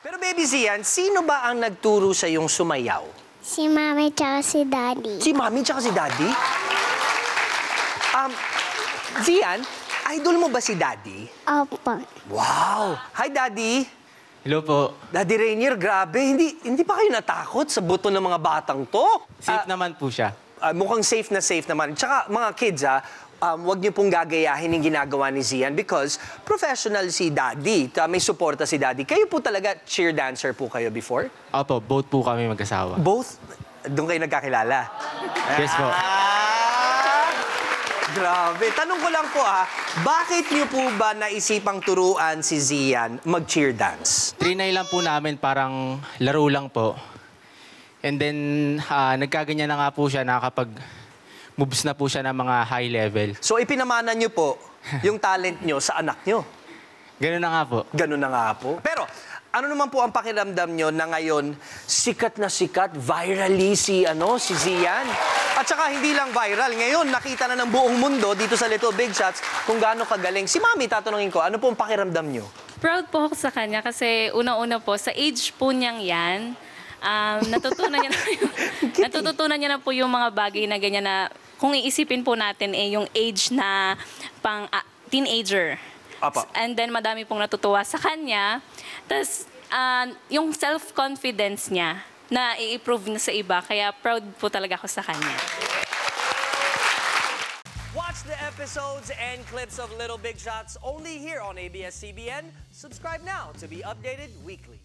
Pero baby Zian, sino ba ang nagturo sa yung sumayaw? Si Mami tsaka si Daddy. Si Mami tsaka si Daddy? Zian, idol mo ba si Daddy? Opo. Wow! Hi, Daddy! Hello po. Daddy Rainier, grabe. Hindi pa kayo natakot sa buto ng mga batang to? Safe naman po siya. Mukhang safe naman. Tsaka mga kids, wag niyo pong gagayahin yung ginagawa ni Zian because professional si Daddy. May suporta si Daddy. Kayo po talaga cheer dancer po kayo before? Opo, both po kami mag-asawa. Both? Doon kayo nagkakilala? Yes po. Grabe. Tanong ko lang po bakit niyo po ba naisipang turuan si Zian mag-cheer dance? Trinay lang po namin, parang laro lang po. And then, nagkaganyan na nga po siya, nakakapag-moves na po siya ng mga high level. So ipinamana niyo po yung talent niyo sa anak niyo? Ganun na nga po. Ganun na nga po. Pero ano naman po ang pakiramdam niyo na ngayon sikat na sikat, virally si Zian? At saka hindi lang viral, ngayon nakita na ng buong mundo dito sa Little Big Shots kung gaano kagaling. Si Mami, tatanungin ko, ano po ang pakiramdam niyo? Proud po ako sa kanya kasi una-una po, sa age po niyang yan, natutunan niya na po yung mga bagay na ganyan na kung iisipin po natin yung age na pang teenager. Apa. And then madami pong natutuwa sa kanya. Tapos yung self-confidence niya na i-improve na sa iba. Kaya proud po talaga ako sa kanya. Watch the episodes and clips of Little Big Shots only here on ABS-CBN. Subscribe now to be updated weekly.